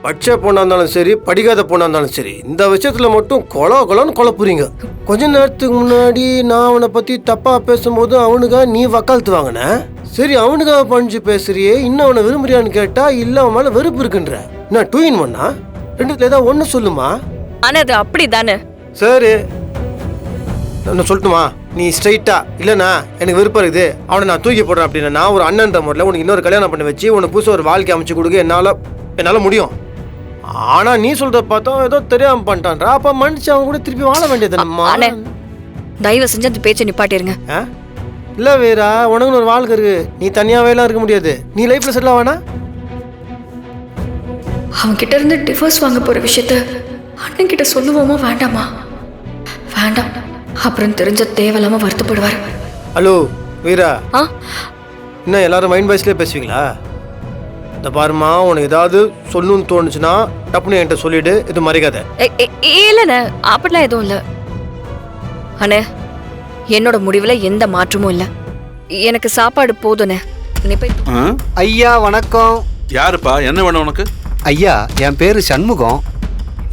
பச்சை பொண்ணா இருந்தாலும் சரி படிக்காத பொண்ணா இருந்தாலும் சரி இந்த விஷயத்துல மட்டும் கொலன்னு குழப்புறீங்க. கொஞ்ச நேரத்துக்கு முன்னாடி நான் அவனை பத்தி தப்பா பேசும்போது அவனுக்காக நீ வக்காலத்து வாங்கின. சரி அவனுக்காக பணிஞ்சு பேசுறியே, இன்னும் அவனை விரும்புறியான்னு கேட்டா இல்ல அவன் மேல வெறுப்பு இருக்குன்ற. நான் 2 in 1 ரெண்டுத்துல ஏதாவது ஒண்ணு சொல்லுமா. ஆனா அது அப்படிதானே. சரி நான் சொல்லட்டுமா? நீ ஸ்ட்ரைட்டா இல்லைண்ணா எனக்கு விருப்பம் இருக்குது அவனை நான் தூக்கி போடுறேன் அப்படின்னா நான் ஒரு அண்ணன்ற முறையில் உனக்கு இன்னொரு கல்யாணம் பண்ணி வச்சு உனக்கு புதுசு ஒரு வாழ்க்கை அமைச்சு கொடுக்க என்னால் முடியும். ஆனா நீ சொல்றத பார்த்தா ஏதோ தெரியாம பண்ணிட்டான்றா. அப்ப மன்னிச்சு அவன் கூட திருப்பி வாழ வேண்டியது. தயவு செஞ்சு அந்த பேச்சை நிப்பாட்டிருங்க. இல்ல வீரா, உனக்குன்னு ஒரு வாழ்க்கை இருக்கு. நீ தனியாவே எல்லாம் இருக்க முடியாது. நீ லைஃப்ல செட்டில் ஆவானா? அவன் கிட்ட இருந்து டிவோர்ஸ் வாங்க போற விஷயத்த அண்ணன் கிட்ட சொல்லுவோமா வேண்டாமா? வேண்டாம், அப்புறம் தெரிஞ்ச தேவையில்லாம வருத்தப்படுவார். ஹலோ வீரா, என்ன எல்லாரும் மைண்ட் வாய்ஸ்லயே பேசுவீங்களா? இந்த பாருமா, உனக்கு ஏதாவது சொல்லணும்னு தோணுச்சுன்னா டப்புன்னு என்கிட்ட சொல்லிடு. இது மறைக்காத. இல்லண்ணே, அப்படிலாம் எதுவும் இல்லை அண்ணே. என்னோட முடிவுல எந்த மாற்றமும் இல்லை. எனக்கு சாப்பாடு போதுண்ணே. ஐயா வணக்கம். யாருப்பா? என்ன வேணும் உனக்கு? ஐயா, என் பேரு சண்முகம்.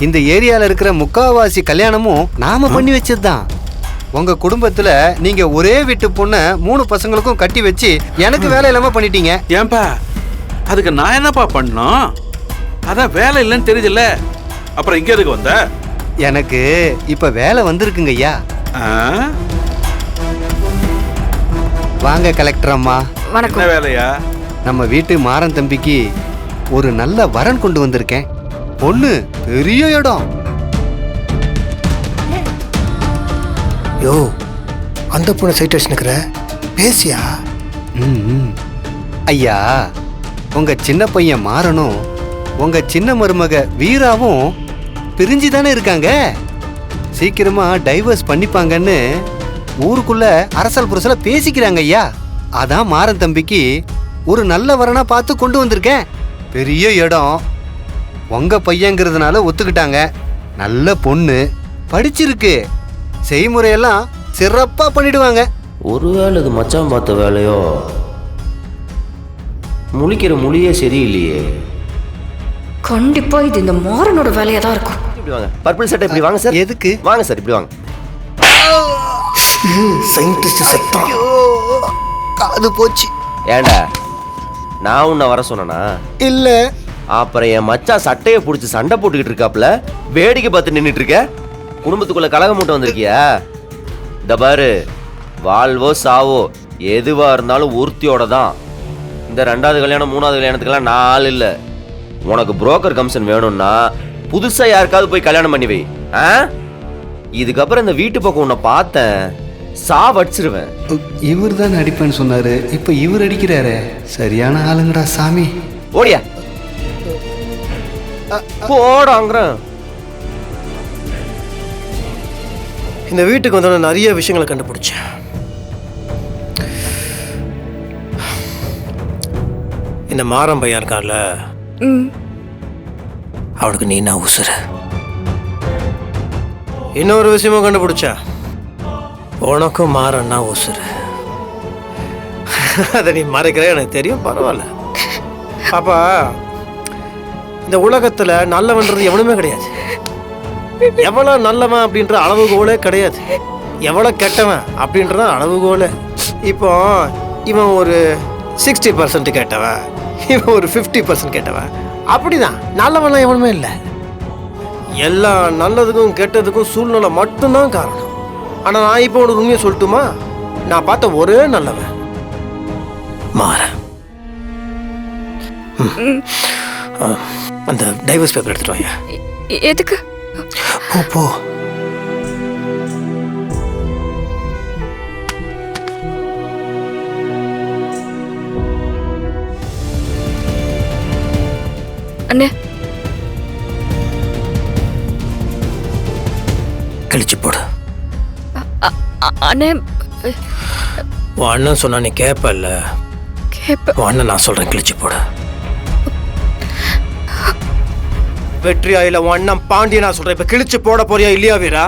இந்த ஏரியால இருக்கிற முக்காவாசி கல்யாணமும் நாம பண்ணி வச்சதுதான். உங்க குடும்பத்துல நீங்க ஒரே வீட்டு பொண்ண 3 பசங்களுக்கும் கட்டி வச்சு எனக்கு வேலை இல்லாம பண்ணிட்டீங்க. ஏன்பா அதுக்கு நான் என்னப்பா பண்ணோம்? அதான் வேலை இல்லைன்னு தெரியுதுல்ல, அப்புறம் இங்க எதுக்கு வந்த? எனக்கு இப்ப வேலை வந்திருக்குங்க ஐயா. வாங்க கலெக்டர் அம்மா. என்ன வேலையா? நம்ம வீட்டு மாறன் தம்பிக்கு ஒரு நல்ல வரன் கொண்டு வந்திருக்கேன். பொண்ணு பெரிய இடம். யோ, அந்த பொண்ணு சைட் வச்சுக்கிற பேசியா? ஐயா, உங்க சின்ன பையன் மாறனும் உங்க சின்ன மருமக வீராவும் பிரிஞ்சு தானே இருக்காங்க. சீக்கிரமா டைவர்ஸ் பண்ணிப்பாங்கன்னு ஊருக்குள்ள அரசல் புரசல பேசிக்கிறாங்க ஐயா. அதான் மாறன் தம்பிக்கு ஒரு நல்ல வரனா பார்த்து கொண்டு வந்திருக்கேன். பெரிய இடம், உங்க பையங்கிறதுனால ஒத்துக்கிட்டாங்க. நல்ல பொண்ணு, படிச்சிருக்கு, செய்முறையெல்லாம் சிறப்பா பண்ணிடுவாங்க. ஒருவேளை இது மச்சான் பார்த்த வேலையோ? முழிக்கிற மொழியே சரியில்லையே. கண்டிப்பா இது இந்த மாறனோட வேலையா தான் இருக்கும். இப்படி வாங்க, பர்பிள் சட்டை இப்படி வாங்க சார். எதுக்கு? வாங்க சார், இப்படி வாங்க. சயின்டிஸ்ட் செத்தான். அது போச்சு. ஏண்டா நான் உன்னை வர சொன்னா? இல்ல. அப்புறம் என் மச்சான் சட்டையை பிடிச்சி சண்டை போட்டுக்கிட்டு இருக்காப்புல, வேடிக்கை பார்த்து நின்றுட்டு இருக்க. குடும்பத்துக்குள்ள கலகம் மூட்டை வந்திருக்கியா? இந்த பாரு, வாழ்வோ சாவோ எதுவா இருந்தாலும் ஒருத்தியோட தான். இந்த 2வது கல்யாணம் 3வது கல்யாணத்துக்கெல்லாம் நான் ஆள் இல்லை. உனக்கு புரோக்கர் கமிஷன் வேணும்னா புதுசா யாருக்காவது போய் கல்யாணம் பண்ணி வை. இதுக்கப்புறம் இந்த வீட்டு பக்கம் உன்னை பார்த்தேன் சாவடிச்சிருவேன். இவர் தான் அடிப்பேன்னு சொன்னாரு, இப்ப இவர் அடிக்கிறாரு. சரியான ஆளுங்கடா சாமி. ஓடியா போடாங்கிறேன். இந்த வீட்டுக்கு வந்து நிறைய விஷயங்களை கண்டுபிடிச்சேன். இந்த மாறம் பையன் இருக்கார்ல, அவனுக்கு நீ நான் உசுரு. இன்னொரு விஷயமும் கண்டுபிடிச்சேன், உனக்கும் மாறன்னா உசுரு. அதை நீ மறைக்கிற எனக்கு தெரியும், பரவாயில்ல. பாப்பா, இந்த உலகத்துல நல்லவன்றது எவனுமே கிடையாது. எவ்வளவு நல்லவன் அப்படின்ற அளவுகோலே கிடையாது. எவ்வளவு கெட்டவன் அப்படின்றத அளவுகோலே. இப்போ இவன் ஒரு 60% கேட்டவன், இவன் ஒரு 50% கேட்டவன். அப்படிதான் நல்லவன்லாம் எவனுமே இல்லை. எல்லா நல்லதுக்கும் கெட்டதுக்கும் சூழ்நிலை மட்டும்தான் காரணம். ஆனா நான் இப்போ உனக்கு உண்மையை சொல்லட்டுமா? நான் பார்த்த ஒரே நல்லவன் மாறன். அந்த டைவர்ஸ் பேப்பர் எடுத்துட்டு வாங்க. எதுக்கு? போ போ. அண்ணே, கழிச்சு போடு. அண்ணே, உன் அண்ணன் சொன்னா நீ கேப்பல்ல? கேப்ப. உன் அண்ணன் நான் சொல்றேன், கிழிச்சு போடு. வெற்றியா இல்ல உன் அண்ணன் பாண்டிய நான் சொல்றேன், இப்ப கிழிச்சு போட போறியா இல்லையா வீரா?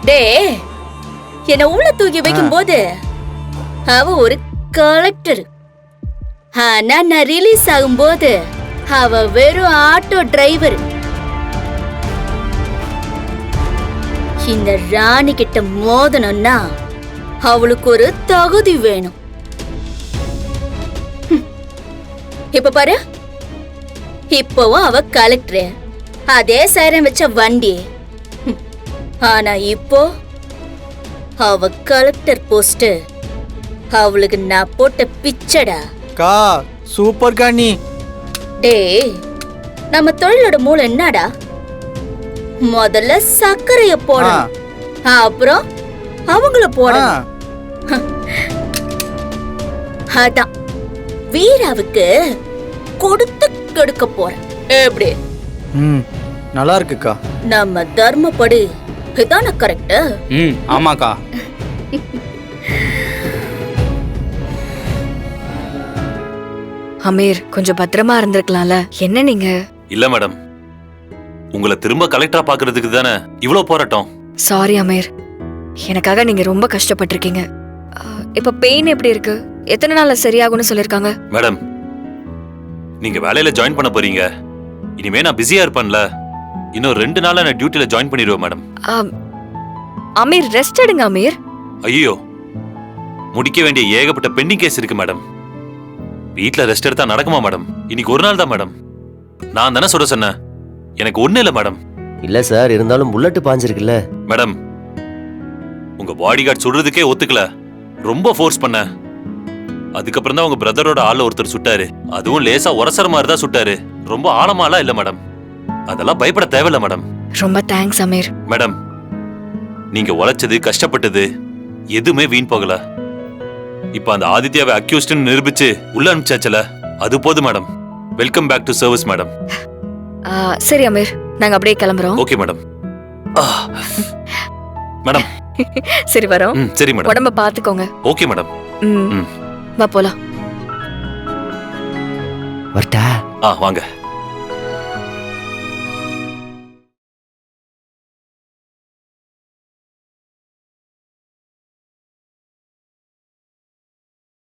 டே என்ன உள்ள தூக்கி வைக்கும் போது அவ ஒரு கலெக்டர். ஆனா நான் ரிலீஸ் ஆகும்போது அவ வெறும் ஆட்டோ டிரைவர். இந்த ராணி கிட்ட மோதணும்னா அவளுக்கு ஒரு தகுதி வேணும். இப்ப பாரு, இப்பவும் அவ கலெக்டர், அதே சைரன் வச்ச வண்டி. ஆனா இப்போ அவ கலெக்டர் போஸ்ட் அவளுக்கு நான் போட்ட பிச்சடா. கா சூப்பர் கா நீ. டேய், நம்ம தொழிலோட மூலம் என்னடா? முதல்ல சர்க்கரைய போடணும், அப்புறம் அவங்கள போடணும். அதான் வீராவுக்கு கொடுத்து கெடுக்க போறேன். எப்படி? நல்லா இருக்குக்கா. நம்ம தர்மப்படி இதான கரெக்ட்? ஆமாக்கா. அமீர், கொஞ்சம் பத்திரமா இருந்திருக்கலாம்ல. என்ன நீங்க? இல்ல மேடம், உங்களை திரும்ப கலெக்டரா பாக்குறதுக்கு தானே இவ்ளோ போராட்டம். சாரி அமீர், எனக்காக நீங்க ரொம்ப கஷ்டப்பட்டிருக்கீங்க. இப்ப பெயின் எப்படி இருக்கு? எத்தனை நாள்ல சரியாகும்னு சொல்லிருக்காங்க? மேடம், நீங்க வேலையில ஜாயின் பண்ண போறீங்க. இனிமே நான் பிஸியா இருப்பேன்ல, இன்னும் 2 நாள்ல நான் டியூட்டில ஜாயின் பண்ணிடுவேன் மேடம். அமீர், ரெஸ்ட் எடுங்க அமீர். ஐயோ, முடிக்க வேண்டிய ஏகப்பட்ட பெண்டிங் கேஸ் இருக்கு மேடம். வீட்ல ரெஸ்ட் எடுத்தா நடக்குமா மேடம்? இன்னைக்கு ஒரு நாள் தான் மேடம். நான் தானே சொல்ல சொன்னேன், எனக்கு ஒண்ணு இல்ல மேடம். இல்ல சார், இருந்தாலும் புல்லட் பாஞ்சிருக்குல்ல. மேடம், உங்க பாடி கார்டு சுடுறதுக்கே ஒத்துக்கல, ரொம்ப ஃபோர்ஸ் பண்ண. அதுக்கப்புறம் தான் உங்க பிரதரோட ஆள ஒருத்தர் சுட்டாரு. அதுவும் லேசா உரசற மாதிரி தான் சுட்டாரு, ரொம்ப ஆழமாலாம் இல்ல மேடம். அதெல்லாம் பயப்பட தேவையில்ல மேடம். ரொம்ப தேங்க்ஸ் அமீர். மேடம், நீங்க உழைச்சது கஷ்டப்பட்டது எதுவுமே வீண் போகல. இப்ப அந்த ஆதித்யாவை அக்யூஸ்ட்னு நிரூபிச்சு உள்ள அனுப்பிச்சாச்சல, அது போதும் madam. Welcome back to service madam. சரி அமீர், நாங்க அப்படியே கிளம்புறோம். Okay madam. மேடம். சரி வரோம். சரி மேடம். உடம்ப பாத்துக்கோங்க. Okay madam. வா போலாம். வரட்டா? வாங்க.